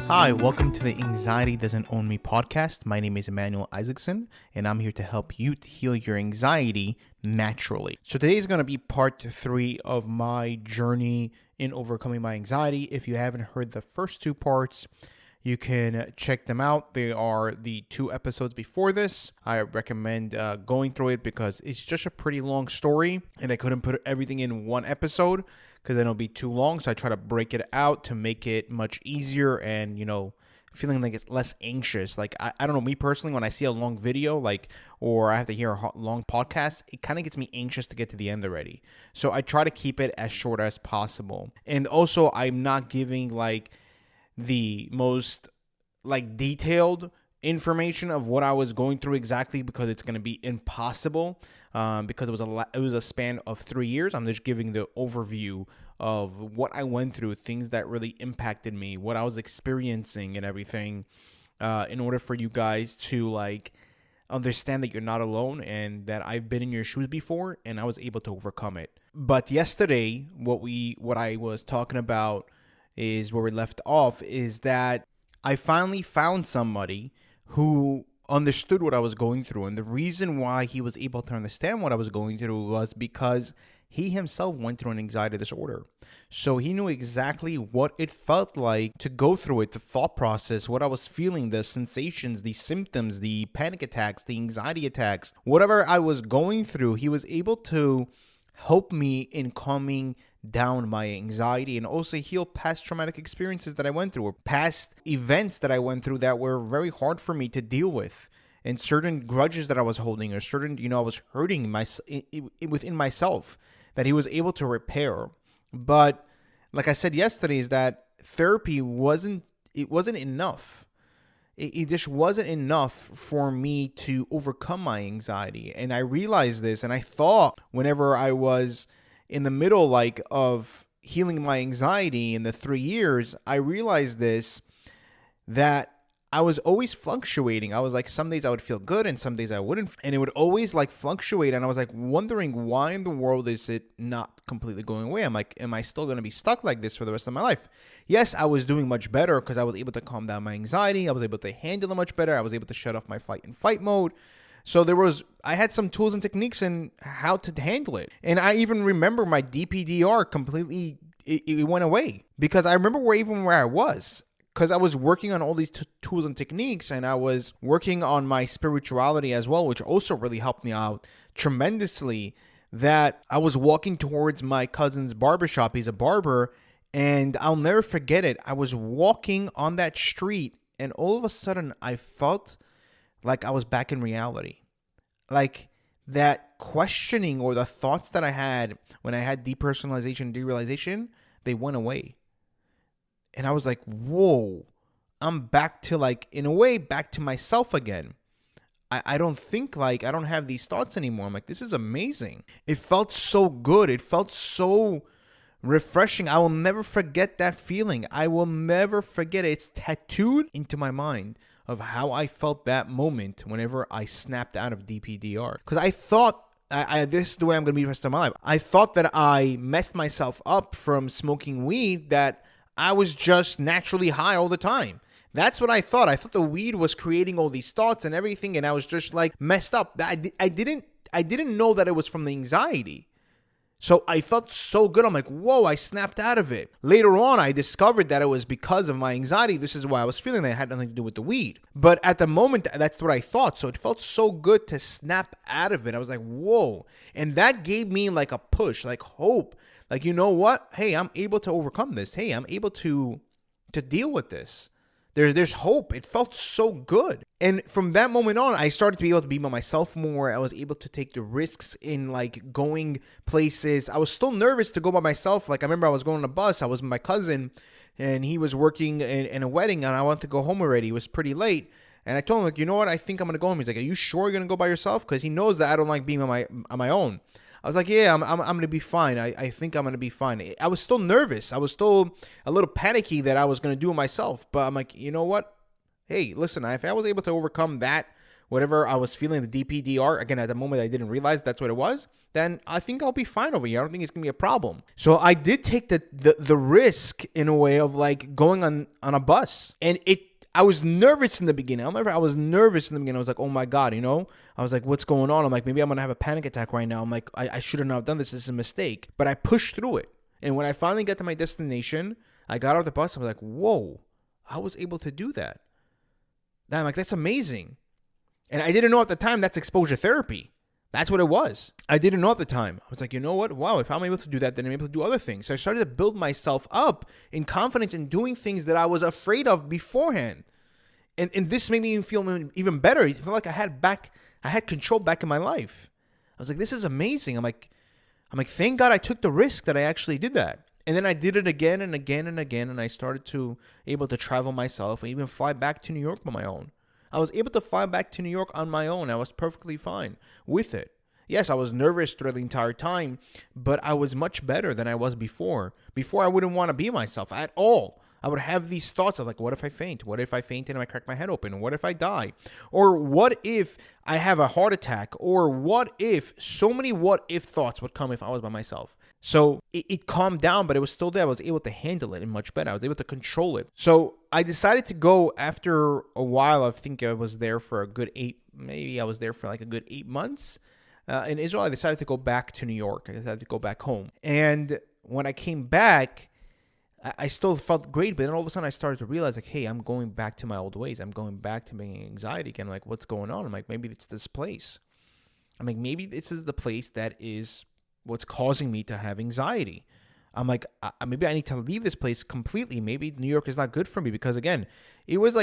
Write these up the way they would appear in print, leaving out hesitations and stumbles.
Hi, welcome to the Anxiety Doesn't Own Me podcast. My name is Emmanuel Isaacson, and I'm here to help you to heal your anxiety naturally. So today is going to be part 3 of my journey in overcoming my anxiety. If you haven't heard the first 2 parts, you can check them out. They are the 2 episodes before this. I recommend going through it because it's just a pretty long story, and I couldn't put everything in one episode because then it'll be too long. So I try to break it out to make it much easier and, feeling like it's less anxious. Like, I don't know, me personally, when I see a long video, or I have to hear a long podcast, it kind of gets me anxious to get to the end already. So I try to keep it as short as possible. And also, I'm not giving, the most, detailed information of what I was going through exactly because it's going to be impossible because it was a span of 3 years. I'm just giving the overview of what I went through, things that really impacted me, what I was experiencing and everything in order for you guys to understand that you're not alone and that I've been in your shoes before and I was able to overcome it. But yesterday, what I was talking about is where we left off is that I finally found somebody who understood what I was going through. And the reason why he was able to understand what I was going through was because he himself went through an anxiety disorder. So he knew exactly what it felt like to go through it, the thought process, what I was feeling, the sensations, the symptoms, the panic attacks, the anxiety attacks, whatever I was going through. He was able to help me in calming down my anxiety and also heal past traumatic experiences that I went through or past events that I went through that were very hard for me to deal with, and certain grudges that I was holding or certain, I was hurting within myself that he was able to repair. But like I said yesterday, is that therapy wasn't enough. It just wasn't enough for me to overcome my anxiety. And I realized this, and I thought whenever I was in the middle of healing my anxiety in the 3 years, I realized this, that I was always fluctuating. I was some days I would feel good and some days I wouldn't. And it would always fluctuate. And I was wondering why in the world is it not completely going away? I'm am I still going to be stuck like this for the rest of my life? Yes, I was doing much better because I was able to calm down my anxiety. I was able to handle it much better. I was able to shut off my fight and fight mode. So I had some tools and techniques in how to handle it. And I even remember my DPDR completely, it went away because I remember where I was. Because I was working on all these tools and techniques, and I was working on my spirituality as well, which also really helped me out tremendously. That I was walking towards my cousin's barbershop. He's a barber, and I'll never forget it. I was walking on that street, and all of a sudden, I felt like I was back in reality. That questioning or the thoughts that I had when I had depersonalization, derealization, they went away. And I was like, whoa, I'm back to in a way, back to myself again. I don't think I don't have these thoughts anymore. I'm this is amazing. It felt so good. It felt so refreshing. I will never forget that feeling. I will never forget it. It's tattooed into my mind of how I felt that moment whenever I snapped out of DPDR. Because I thought, this is the way I'm going to be the rest of my life. I thought that I messed myself up from smoking weed, that I was just naturally high all the time. That's what I thought. I thought the weed was creating all these thoughts and everything, and I was just messed up. I didn't know that it was from the anxiety. So I felt so good. I'm whoa, I snapped out of it. Later on, I discovered that it was because of my anxiety. This is why I was feeling that it had nothing to do with the weed. But at the moment, that's what I thought. So it felt so good to snap out of it. I was whoa. And that gave me a push, hope. You know what? Hey, I'm able to overcome this. Hey, I'm able to deal with this. There's hope. It felt so good. And from that moment on, I started to be able to be by myself more. I was able to take the risks in going places. I was still nervous to go by myself. I remember I was going on a bus. I was with my cousin and he was working in a wedding and I wanted to go home already. It was pretty late. And I told him, you know what? I think I'm going to go home. He's are you sure you're going to go by yourself? Because he knows that I don't like being on my own. I was yeah, I'm going to be fine. I think I'm going to be fine. I was still nervous. I was still a little panicky that I was going to do it myself. But I'm you know what? Hey, listen, if I was able to overcome that whatever I was feeling, the DPDR, again, at the moment I didn't realize that's what it was, then I think I'll be fine over here. I don't think it's going to be a problem. So I did take the risk in a way of like going on a bus. And I was nervous in the beginning. I was nervous in the beginning. I was like, oh my God, I was like, what's going on? I'm like, maybe I'm going to have a panic attack right now. I'm like, I should have not done this. This is a mistake. But I pushed through it. And when I finally got to my destination, I got off the bus. I was like, whoa, I was able to do that. I'm like, that's amazing. And I didn't know at the time that's exposure therapy. That's what it was. I didn't know at the time. I was like, you know what? Wow, if I'm able to do that, then I'm able to do other things. So I started to build myself up in confidence in doing things that I was afraid of beforehand. And this made me feel even better. I felt like I had control back in my life. I was like, this is amazing. I'm like, thank God I took the risk that I actually did that. And then I did it again and again and again. And I started to able to travel myself and even fly back to New York on my own. I was able to fly back to New York on my own. I was perfectly fine with it. Yes, I was nervous through the entire time, but I was much better than I was before. Before, I wouldn't want to be myself at all. I would have these thoughts of like, what if I faint? What if I faint and I crack my head open? What if I die? Or what if I have a heart attack? Or what if, so many what if thoughts would come if I was by myself. So it calmed down, but it was still there. I was able to handle it and much better. I was able to control it. So I decided to go after a while. I think I was there for a good 8 months. In Israel, I decided to go back to New York. I decided to go back home. And when I came back, I still felt great, but then all of a sudden I started to realize like, hey, I'm going back to my old ways. I'm going back to being anxiety again. Like, what's going on? I'm like, maybe it's this place. I'm like, maybe this is the place that is what's causing me to have anxiety. I'm like, maybe I need to leave this place completely. Maybe New York is not good for me because again, it was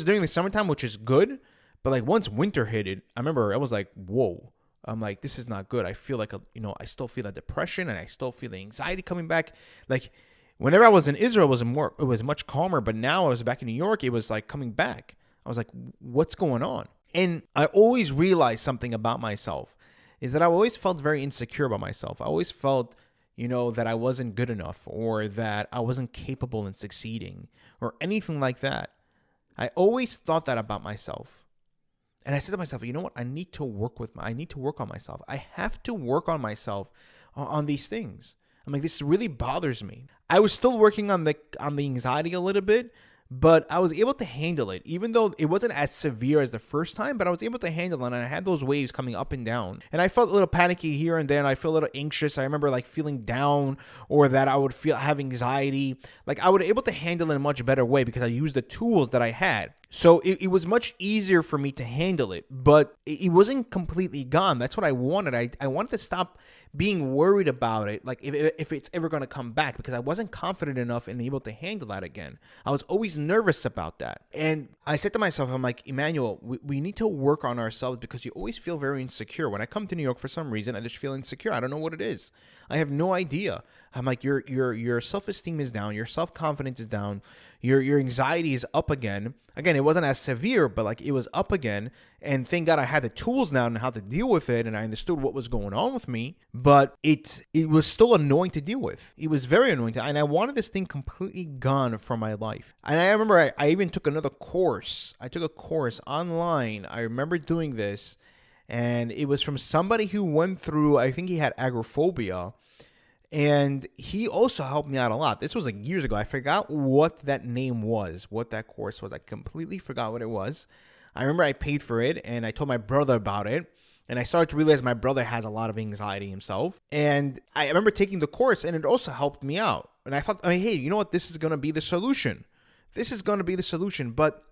during the summertime, which is good. But like once winter hit it, I remember I was like, whoa. I'm like, this is not good. I feel like, I still feel that depression and I still feel the anxiety coming back. Like, whenever I was in Israel, it was much calmer. But now I was back in New York, it was like coming back. I was like, what's going on? And I always realized something about myself is that I always felt very insecure about myself. I always felt, that I wasn't good enough or that I wasn't capable in succeeding or anything like that. I always thought that about myself. And I said to myself, you know what? I need to work on myself. I have to work on myself on these things. I'm like, this really bothers me. I was still working on the anxiety a little bit, but I was able to handle it, even though it wasn't as severe as the first time, but I was able to handle it. And I had those waves coming up and down. And I felt a little panicky here and there. And I feel a little anxious. I remember like feeling down or that I would have anxiety. Like I would be able to handle it in a much better way because I used the tools that I had. So it was much easier for me to handle it, but it wasn't completely gone. That's what I wanted. I wanted to stop being worried about it, like if it's ever going to come back, because I wasn't confident enough and able to handle that again. I was always nervous about that. And I said to myself, I'm like, Emmanuel, we need to work on ourselves because you always feel very insecure. When I come to New York for some reason, I just feel insecure. I don't know what it is. I have no idea. I'm like, your self-esteem is down. Your self-confidence is down. Your anxiety is up again. Again, it wasn't as severe, but like it was up again. And thank God I had the tools now and how to deal with it. And I understood what was going on with me, but it was still annoying to deal with. It was very annoying. And I wanted this thing completely gone from my life. And I remember I even took another course. I took a course online. I remember doing this. And it was from somebody who went through, I think he had agoraphobia. And he also helped me out a lot. This was like years ago. I forgot what that name was, what that course was. I completely forgot what it was. I remember I paid for it and I told my brother about it. And I started to realize my brother has a lot of anxiety himself. And I remember taking the course and it also helped me out. And I thought, hey, you know what? This is going to be the solution. This is going to be the solution. But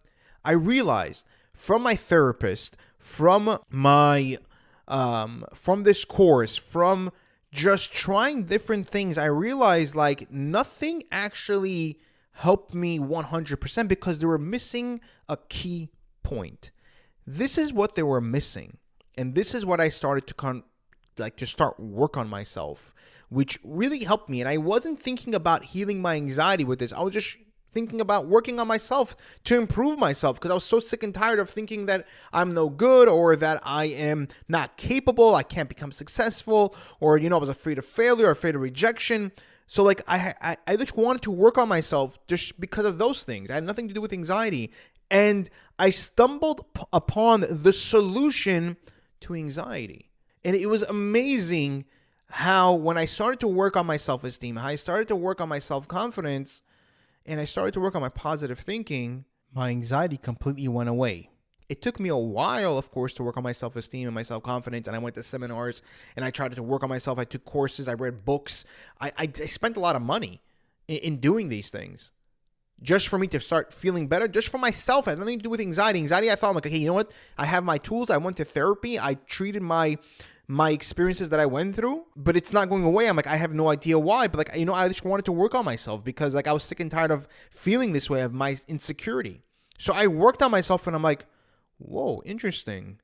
I realized from my therapist, from my, from this course, from just trying different things, I realized like nothing actually helped me 100% because they were missing a key point. This is what they were missing. And this is what I started to start work on myself, which really helped me. And I wasn't thinking about healing my anxiety with this. I was just thinking about working on myself to improve myself because I was so sick and tired of thinking that I'm no good or that I am not capable, I can't become successful, or, I was afraid of failure or afraid of rejection. So like I just wanted to work on myself just because of those things. I had nothing to do with anxiety. And I stumbled upon the solution to anxiety. And it was amazing how when I started to work on my self-esteem, how I started to work on my self-confidence, and I started to work on my positive thinking, my anxiety completely went away. It took me a while, of course, to work on my self-esteem and my self-confidence, and I went to seminars, and I tried to work on myself. I took courses, I read books. I spent a lot of money in doing these things just for me to start feeling better, just for myself. It had nothing to do with anxiety. Anxiety, I thought, like, okay, you know what? I have my tools. I went to therapy. I treated my experiences that I went through, but it's not going away. I'm like, I have no idea why, but like, I just wanted to work on myself because like I was sick and tired of feeling this way, of my insecurity. So I worked on myself, and I'm like, whoa, interesting.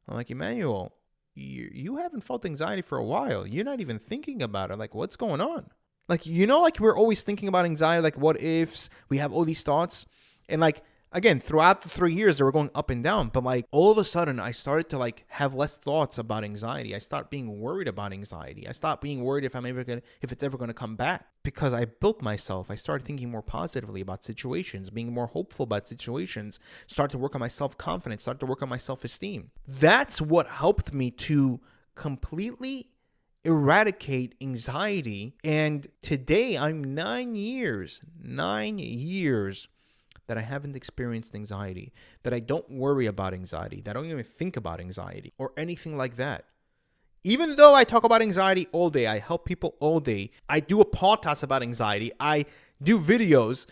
I'm like, Emmanuel, you haven't felt anxiety for a while. You're not even thinking about it. Like, what's going on? Like, like we're always thinking about anxiety, like what ifs, we have all these thoughts. And like, again, throughout the 3 years, they were going up and down. But like all of a sudden, I started to like have less thoughts about anxiety. I stopped being worried about anxiety. I stopped being worried if it's ever gonna come back, because I built myself. I started thinking more positively about situations, being more hopeful about situations. Started to work on my self-confidence. Started to work on my self-esteem. That's what helped me to completely eradicate anxiety. And today, I'm 9 years that I haven't experienced anxiety, that I don't worry about anxiety, that I don't even think about anxiety or anything like that. Even though I talk about anxiety all day, I help people all day, I do a podcast about anxiety, I do videos,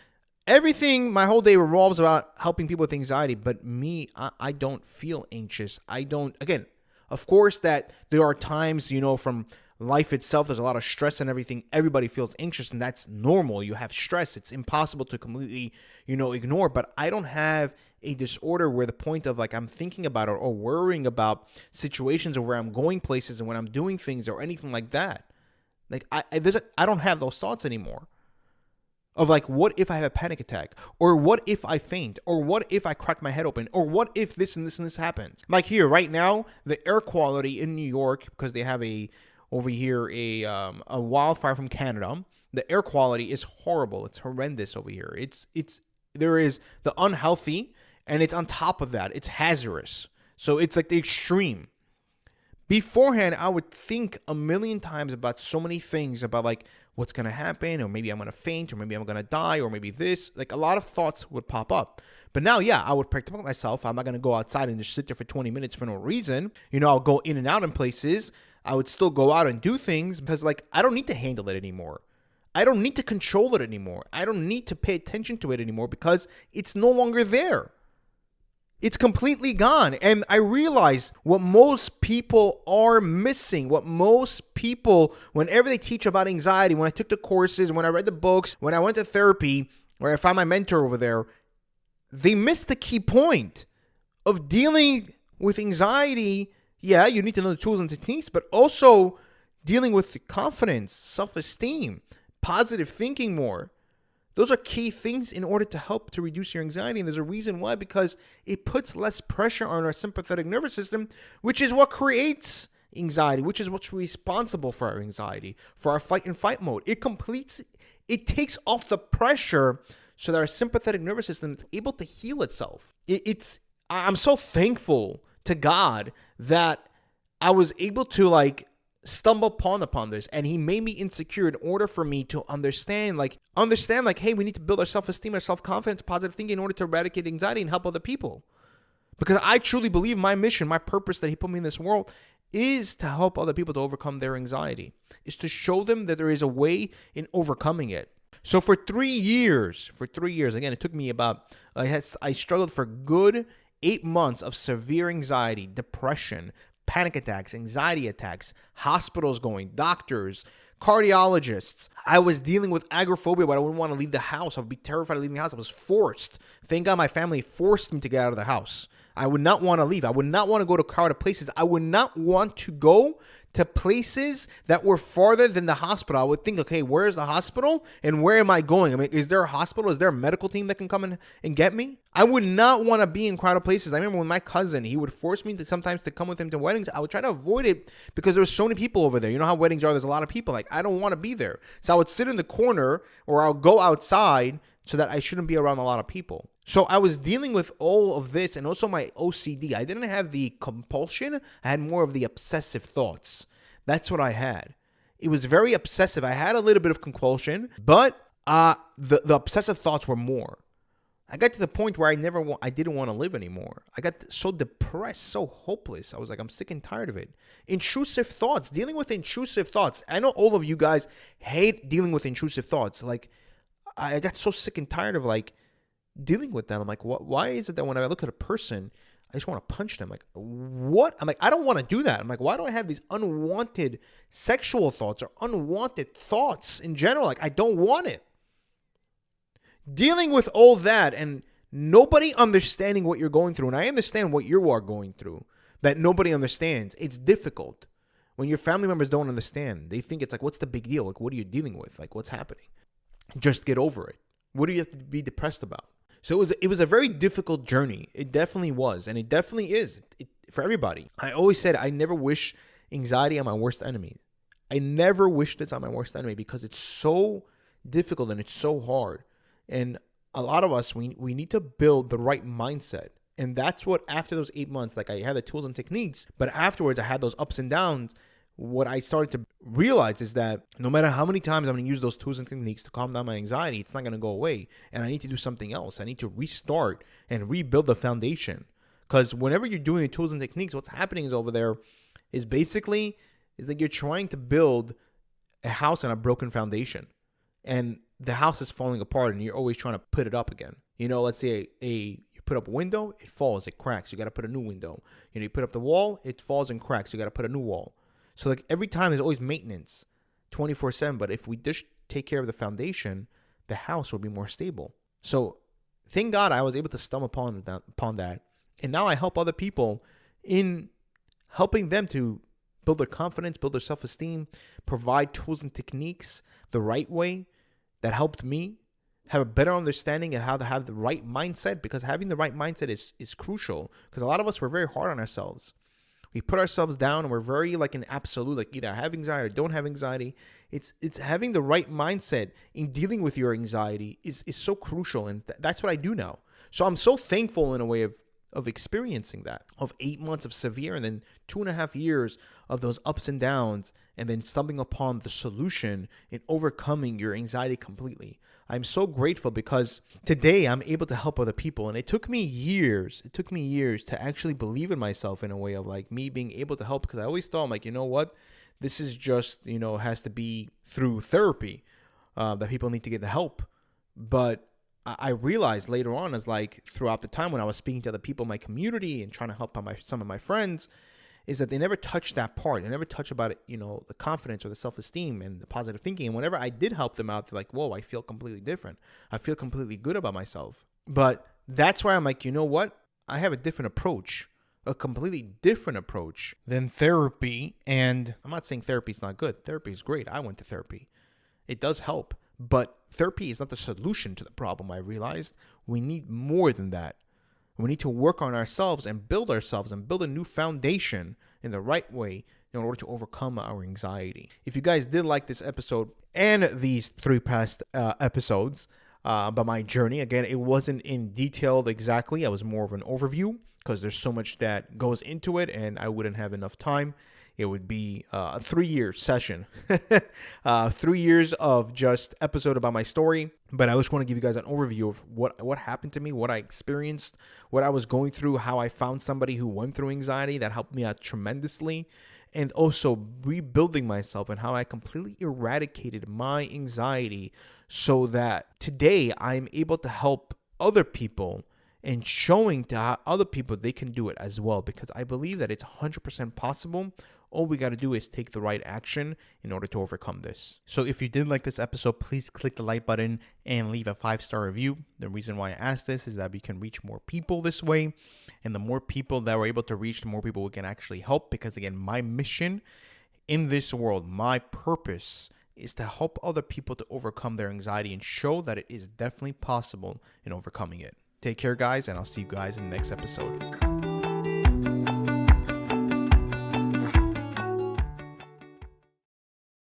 everything, my whole day revolves about helping people with anxiety. But me, I don't feel anxious. Again, of course that there are times, from life itself, there's a lot of stress and everything. Everybody feels anxious, and that's normal. You have stress. It's impossible to completely, ignore. But I don't have a disorder where the point of like I'm thinking about it or worrying about situations or where I'm going places and when I'm doing things or anything like that. Like I don't have those thoughts anymore. Of like, what if I have a panic attack? Or what if I faint? Or what if I crack my head open? Or what if this and this and this happens? Like here, right now, the air quality in New York, because they have a wildfire from Canada, the air quality is horrible. It's horrendous over here. There is the unhealthy, and it's on top of that, it's hazardous. So it's like the extreme. Beforehand, I would think a million times about so many things, about like what's going to happen, or maybe I'm going to faint, or maybe I'm going to die, or maybe this. Like a lot of thoughts would pop up. But now, yeah, I would protect myself. I'm not going to go outside and just sit there for 20 minutes for no reason. I'll go in and out in places. I would still go out and do things because like I don't need to handle it anymore. I don't need to control it anymore. I don't need to pay attention to it anymore because it's no longer there. It's completely gone. And I realize what most people are missing, what most people, whenever they teach about anxiety, when I took the courses, when I read the books, when I went to therapy, where I found my mentor over there, they missed the key point of dealing with anxiety. Yeah, you need to know the tools and techniques, but also dealing with confidence, self-esteem, positive thinking more. Those are key things in order to help to reduce your anxiety. And there's a reason why, because it puts less pressure on our sympathetic nervous system, which is what creates anxiety, which is what's responsible for our anxiety, for our fight and fight mode. It takes off the pressure so that our sympathetic nervous system is able to heal itself. I'm so thankful to God that I was able to like stumble upon this, and he made me insecure in order for me to understand, hey, we need to build our self-esteem, our self-confidence, positive thinking in order to eradicate anxiety and help other people. Because I truly believe my mission, my purpose that he put me in this world is to help other people to overcome their anxiety, is to show them that there is a way in overcoming it. So for 3 years, again, it took me about, I struggled for good 8 months of severe anxiety, depression, panic attacks, anxiety attacks, hospitals going, doctors, cardiologists. I was dealing with agoraphobia, but I wouldn't want to leave the house. I would be terrified of leaving the house. I was forced. Thank God my family forced me to get out of the house. I would not want to leave. I would not want to go to crowded places. I would not want to go to places that were farther than the hospital. I would think, okay, where's the hospital and where am I going? I mean, is there a hospital? Is there a medical team that can come and get me? I would not want to be in crowded places. I remember when my cousin, he would force me to sometimes to come with him to weddings. I would try to avoid it because there were so many people over there. You know how weddings are. There's a lot of people. Like, I don't want to be there. So I would sit in the corner or I'll go outside so that I shouldn't be around a lot of people. So I was dealing with all of this and also my OCD. I didn't have the compulsion. I had more of the obsessive thoughts. That's what I had. It was very obsessive. I had a little bit of compulsion, but the obsessive thoughts were more. I got to the point where I didn't want to live anymore. I got so depressed, so hopeless. I was like, I'm sick and tired of it. Intrusive thoughts, dealing with intrusive thoughts. I know all of you guys hate dealing with intrusive thoughts. Like, I got so sick and tired of like dealing with them. I'm like, why is it that when I look at a person, I just want to punch them? Like, what? I'm like, I don't want to do that. I'm like, why do I have these unwanted sexual thoughts or unwanted thoughts in general? Like, I don't want it. Dealing with all that and nobody understanding what you're going through. And I understand what you are going through, that nobody understands. It's difficult when your family members don't understand. They think it's like, what's the big deal? Like, what are you dealing with? Like, what's happening? Just get over it. What do you have to be depressed about? So it was a very difficult journey. It definitely was. And it definitely is for everybody. I always said I never wish anxiety on my worst enemy. I never wish this on my worst enemy because it's so difficult and it's so hard. And a lot of us, we need to build the right mindset. And that's what, after those 8 months, like I had the tools and techniques, but afterwards I had those ups and downs. What I started to realize is that no matter how many times I'm going to use those tools and techniques to calm down my anxiety, it's not going to go away. And I need to do something else. I need to restart and rebuild the foundation. Because whenever you're doing the tools and techniques, what's happening is over there is basically is that you're trying to build a house on a broken foundation. And the house is falling apart and you're always trying to put it up again. You know, let's say you put up a window, it falls, it cracks. You got to put a new window. You know, you put up the wall, it falls and cracks. You got to put a new wall. So like every time there's always maintenance 24/7. But if we just take care of the foundation, the house will be more stable. So thank God I was able to stumble upon that. And now I help other people in helping them to build their confidence, build their self-esteem, provide tools and techniques the right way that helped me have a better understanding of how to have the right mindset, because having the right mindset is crucial. Because a lot of us, we're very hard on ourselves. We put ourselves down and we're very like an absolute, like either I have anxiety or don't have anxiety. It's having the right mindset in dealing with your anxiety is so crucial. And that's what I do now. So I'm so thankful in a way of experiencing that, of 8 months of severe and then 2.5 years of those ups and downs, and then stumbling upon the solution in overcoming your anxiety completely. I'm so grateful because today I'm able to help other people. And it took me years to actually believe in myself in a way of like me being able to help, because I always thought, I'm like, you know what, this is just, has to be through therapy, that people need to get the help. But I realized later on, as like throughout the time when I was speaking to other people in my community and trying to help some of my friends, is that they never touched that part. They never touched about it, the confidence or the self-esteem and the positive thinking. And whenever I did help them out, they're like, whoa, I feel completely different. I feel completely good about myself. But that's why I'm like, you know what? I have a different approach, a completely different approach than therapy. And I'm not saying therapy is not good. Therapy is great. I went to therapy. It does help. But therapy is not the solution to the problem. I realized we need more than that. We need to work on ourselves and build a new foundation in the right way in order to overcome our anxiety. If you guys did like this episode and these 3 past episodes about my journey, again, it wasn't in detail exactly. I was more of an overview because there's so much that goes into it and I wouldn't have enough time. It would be a 3-year session, 3 years of just episode about my story. But I just want to give you guys an overview of what happened to me, what I experienced, what I was going through, how I found somebody who went through anxiety that helped me out tremendously, and also rebuilding myself and how I completely eradicated my anxiety so that today I'm able to help other people and showing to other people they can do it as well, because I believe that it's 100% possible. All we got to do is take the right action in order to overcome this. So if you did like this episode, please click the like button and leave a 5-star review. The reason why I asked this is that we can reach more people this way. And the more people that we're able to reach, the more people we can actually help. Because again, my mission in this world, my purpose is to help other people to overcome their anxiety and show that it is definitely possible in overcoming it. Take care, guys, and I'll see you guys in the next episode.